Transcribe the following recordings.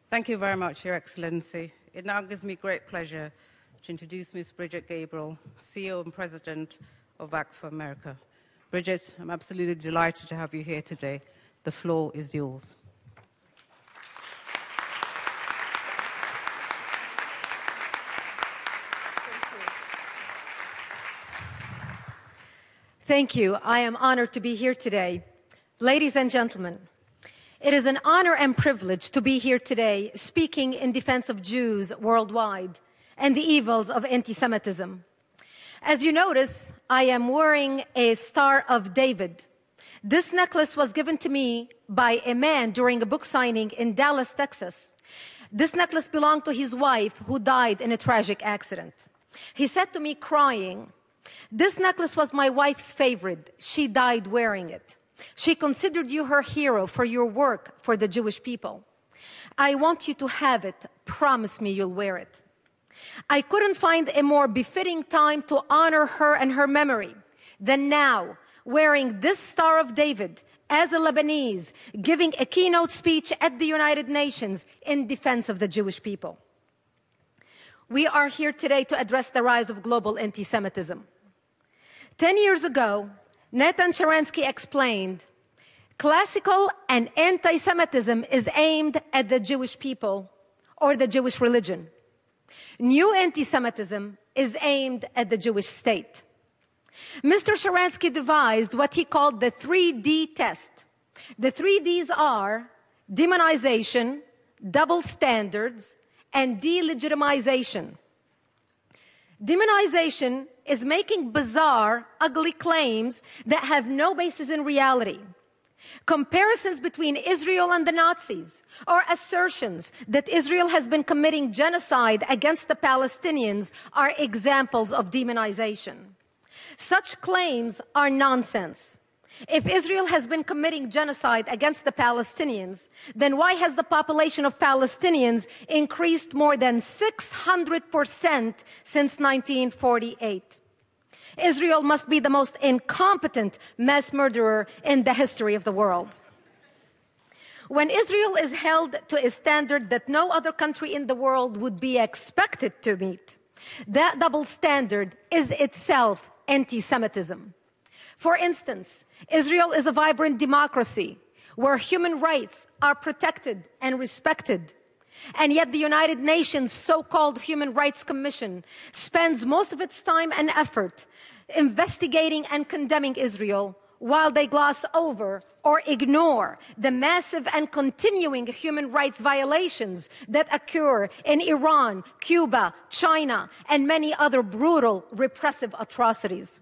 Thank you very much, Your Excellency. It now gives me great pleasure to introduce Ms. Brigitte Gabriel, CEO and President of Act for America. Brigitte, I'm absolutely delighted to have you here today. The floor is yours. Thank you. I am honored to be here today. Ladies and gentlemen, it is an honor and privilege to be here today speaking in defense of Jews worldwide and the evils of anti-Semitism. As you notice, I am wearing a Star of David. This necklace was given to me by a man during a book signing in Dallas, Texas. This necklace belonged to his wife, who died in a tragic accident. He said to me, crying, "This necklace was my wife's favorite. She died wearing it. She considered you her hero for your work for the Jewish people. I want you to have it. Promise me you'll wear it." I couldn't find a more befitting time to honor her and her memory than now, wearing this Star of David as a Lebanese, giving a keynote speech at the United Nations in defense of the Jewish people. We are here today to address the rise of global anti-Semitism. 10 years ago, Nathan Sharansky explained, classical and anti-Semitism is aimed at the Jewish people or the Jewish religion. New anti-Semitism is aimed at the Jewish state. Mr. Sharansky devised what he called the 3D test. The 3Ds are demonization, double standards, and delegitimization. Demonization is making bizarre, ugly claims that have no basis in reality. Comparisons between Israel and the Nazis, or assertions that Israel has been committing genocide against the Palestinians, are examples of demonization. Such claims are nonsense. If Israel has been committing genocide against the Palestinians, then why has the population of Palestinians increased more than 600% since 1948? Israel must be the most incompetent mass murderer in the history of the world. When Israel is held to a standard that no other country in the world would be expected to meet, that double standard is itself anti-Semitism. For instance, Israel is a vibrant democracy where human rights are protected and respected. And yet the United Nations so-called Human Rights Commission spends most of its time and effort investigating and condemning Israel, while they gloss over or ignore the massive and continuing human rights violations that occur in Iran, Cuba, China, and many other brutal, repressive atrocities.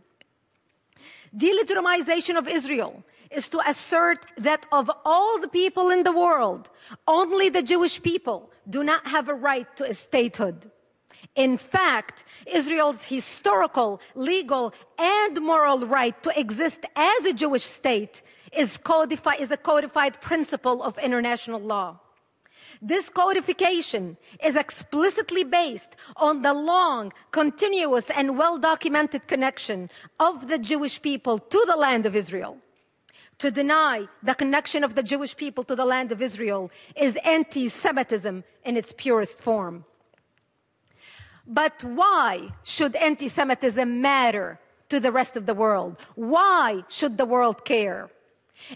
Delegitimization of Israel is to assert that of all the people in the world, only the Jewish people do not have a right to a statehood. In fact, Israel's historical, legal, and moral right to exist as a Jewish state is a codified principle of international law. This codification is explicitly based on the long, continuous, and well-documented connection of the Jewish people to the land of Israel. To deny the connection of the Jewish people to the land of Israel is anti-Semitism in its purest form. But why should anti-Semitism matter to the rest of the world? Why should the world care?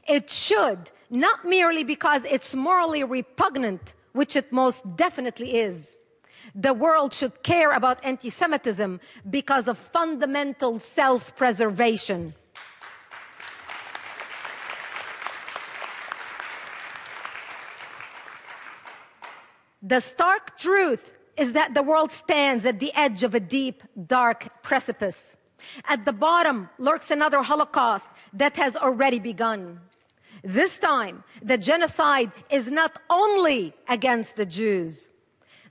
It should, not merely because it's morally repugnant, which it most definitely is. The world should care about anti-Semitism because of fundamental self-preservation. The stark truth is that the world stands at the edge of a deep, dark precipice. At the bottom lurks another Holocaust that has already begun. This time, the genocide is not only against the Jews.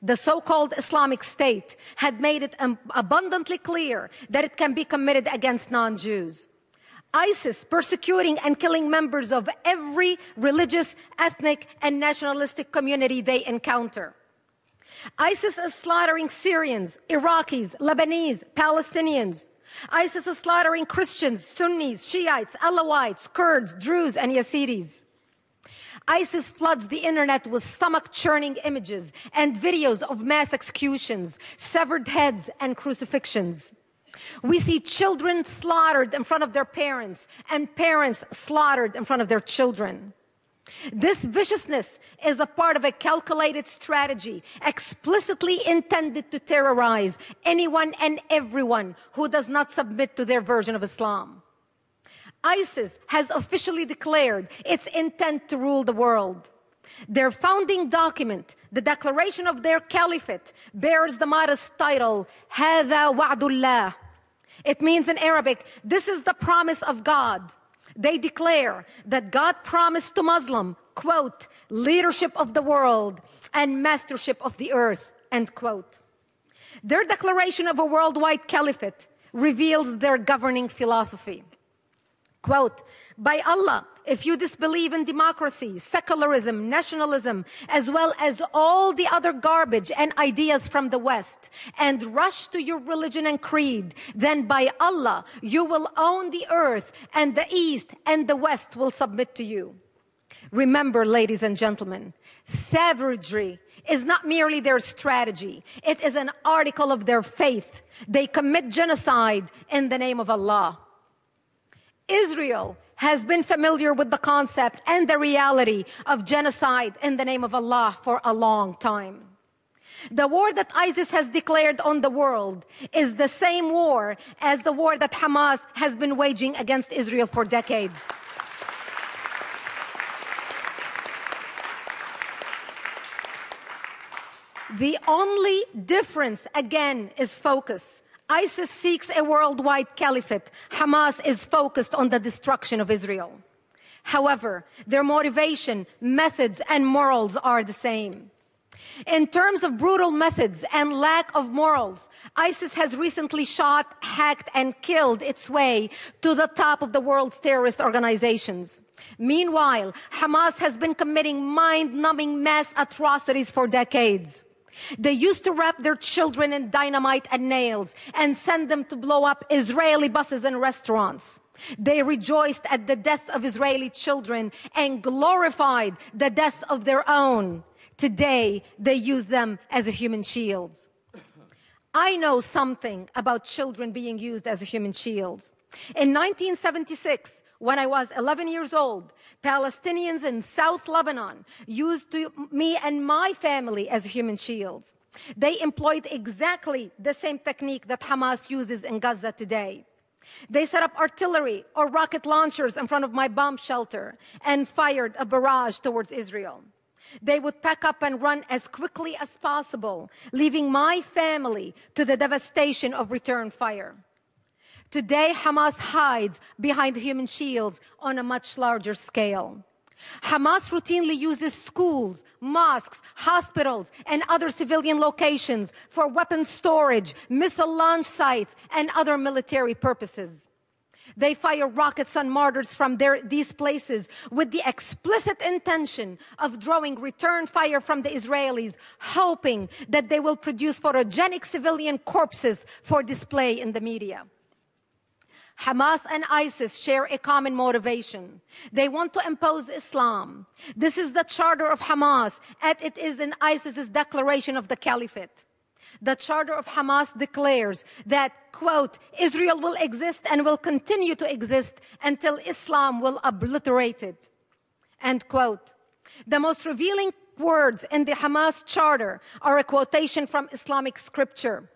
The so-called Islamic State had made it abundantly clear that it can be committed against non-Jews. ISIS persecuting and killing members of every religious, ethnic, and nationalistic community they encounter. ISIS is slaughtering Syrians, Iraqis, Lebanese, Palestinians. ISIS is slaughtering Christians, Sunnis, Shiites, Alawites, Kurds, Druze, and Yazidis. ISIS floods the internet with stomach-churning images and videos of mass executions, severed heads, and crucifixions. We see children slaughtered in front of their parents and parents slaughtered in front of their children. This viciousness is a part of a calculated strategy explicitly intended to terrorize anyone and everyone who does not submit to their version of Islam. ISIS has officially declared its intent to rule the world. Their founding document, the declaration of their caliphate, bears the modest title, هَذَا وَعْدُ اللَّهِ. It means in Arabic, this is the promise of God. They declare that God promised to Muslim, quote, leadership of the world and mastership of the earth, end quote. Their declaration of a worldwide caliphate reveals their governing philosophy. Quote, by Allah, if you disbelieve in democracy, secularism, nationalism, as well as all the other garbage and ideas from the West, and rush to your religion and creed, then by Allah, you will own the earth, and the East and the West will submit to you. Remember, ladies and gentlemen, savagery is not merely their strategy. It is an article of their faith. They commit genocide in the name of Allah. Israel has been familiar with the concept and the reality of genocide in the name of Allah for a long time. The war that ISIS has declared on the world is the same war as the war that Hamas has been waging against Israel for decades. The only difference, again, is focus. ISIS seeks a worldwide caliphate. Hamas is focused on the destruction of Israel. However, their motivation, methods, and morals are the same. In terms of brutal methods and lack of morals, ISIS has recently shot, hacked, and killed its way to the top of the world's terrorist organizations. Meanwhile, Hamas has been committing mind-numbing mass atrocities for decades. They used to wrap their children in dynamite and nails and send them to blow up Israeli buses and restaurants. They rejoiced at the deaths of Israeli children and glorified the deaths of their own. Today, they use them as human shields. I know something about children being used as human shields. In 1976, when I was 11 years old, Palestinians in South Lebanon used me and my family as human shields. They employed exactly the same technique that Hamas uses in Gaza today. They set up artillery or rocket launchers in front of my bomb shelter and fired a barrage towards Israel. They would pack up and run as quickly as possible, leaving my family to the devastation of return fire. Today, Hamas hides behind human shields on a much larger scale. Hamas routinely uses schools, mosques, hospitals, and other civilian locations for weapons storage, missile launch sites, and other military purposes. They fire rockets on martyrs from these places with the explicit intention of drawing return fire from the Israelis, hoping that they will produce photogenic civilian corpses for display in the media. Hamas and ISIS share a common motivation. They want to impose Islam. This is the charter of Hamas, and it is in ISIS's declaration of the caliphate. The charter of Hamas declares that, quote, Israel will exist and will continue to exist until Islam will obliterate it, end quote. The most revealing words in the Hamas charter are a quotation from Islamic scripture.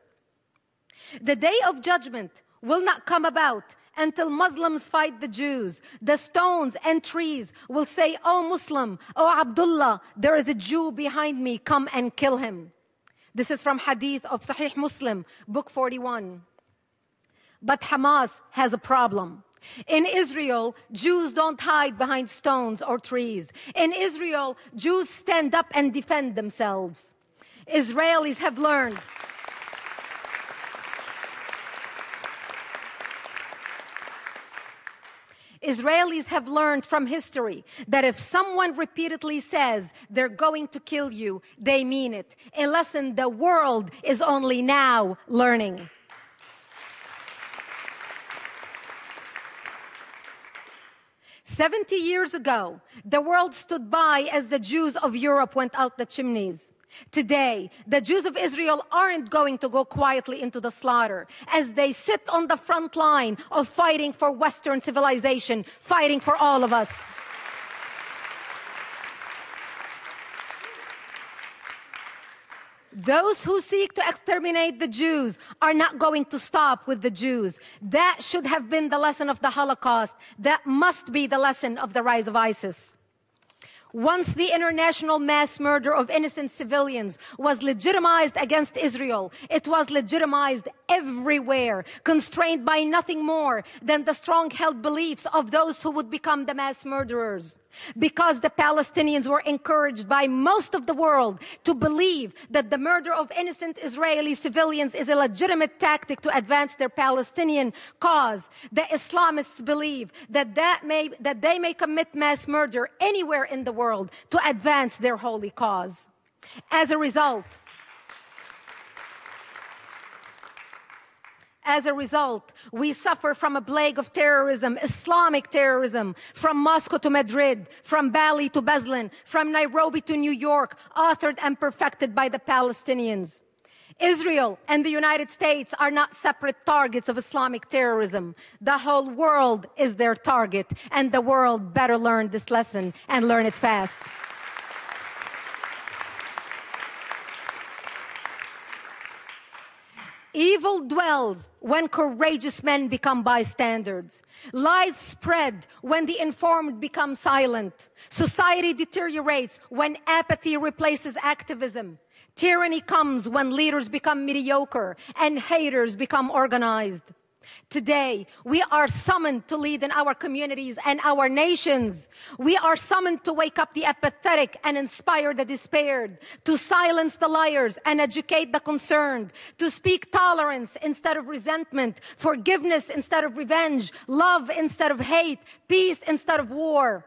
The day of judgment will not come about until Muslims fight the Jews. The stones and trees will say, "O Muslim, O Abdullah, there is a Jew behind me, come and kill him." This is from Hadith of Sahih Muslim, book 41. But Hamas has a problem. In Israel, Jews don't hide behind stones or trees. In Israel, Jews stand up and defend themselves. Israelis have learned from history that if someone repeatedly says they're going to kill you, they mean it. A lesson the world is only now learning. 70 years ago, the world stood by as the Jews of Europe went out the chimneys. Today, the Jews of Israel aren't going to go quietly into the slaughter as they sit on the front line of fighting for Western civilization, fighting for all of us. Those who seek to exterminate the Jews are not going to stop with the Jews. That should have been the lesson of the Holocaust. That must be the lesson of the rise of ISIS. Once the international mass murder of innocent civilians was legitimized against Israel, it was legitimized everywhere, constrained by nothing more than the strong-held beliefs of those who would become the mass murderers. Because the Palestinians were encouraged by most of the world to believe that the murder of innocent Israeli civilians is a legitimate tactic to advance their Palestinian cause, the Islamists believe that they may commit mass murder anywhere in the world to advance their holy cause. As a result, we suffer from a plague of terrorism, Islamic terrorism, from Moscow to Madrid, from Bali to Beslan, from Nairobi to New York, authored and perfected by the Palestinians. Israel and the United States are not separate targets of Islamic terrorism. The whole world is their target, and the world better learn this lesson and learn it fast. Evil dwells when courageous men become bystanders. Lies spread when the informed become silent. Society deteriorates when apathy replaces activism. Tyranny comes when leaders become mediocre and haters become organized. Today, we are summoned to lead in our communities and our nations. We are summoned to wake up the apathetic and inspire the despaired, to silence the liars and educate the concerned, to speak tolerance instead of resentment, forgiveness instead of revenge, love instead of hate, peace instead of war.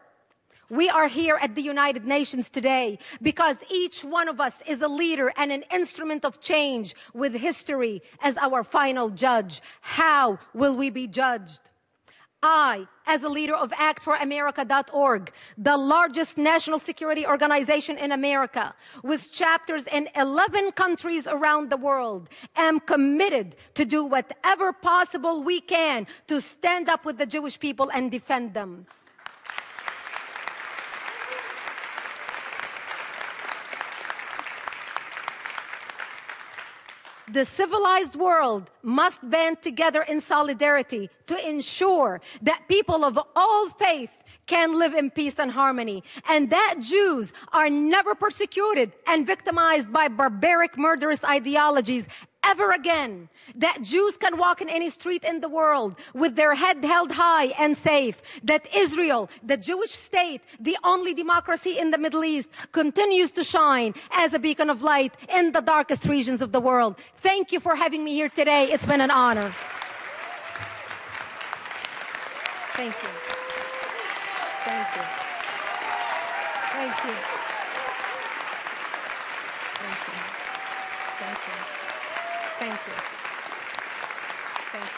We are here at the United Nations today because each one of us is a leader and an instrument of change with history as our final judge. How will we be judged? I, as a leader of ActForAmerica.org, the largest national security organization in America, with chapters in 11 countries around the world, am committed to do whatever possible we can to stand up with the Jewish people and defend them. The civilized world must band together in solidarity to ensure that people of all faiths can live in peace and harmony, and that Jews are never persecuted and victimized by barbaric, murderous ideologies ever again. That Jews can walk in any street in the world with their head held high and safe. That Israel, the Jewish state, the only democracy in the Middle East, continues to shine as a beacon of light in the darkest regions of the world. Thank you for having me here today. It's been an honor. Thank you. Thank you. Thank you. Thank you. Thank you. Thank you. Thank you.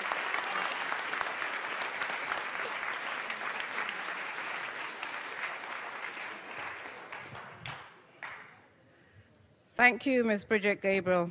Thank you, Ms. Brigitte Gabriel.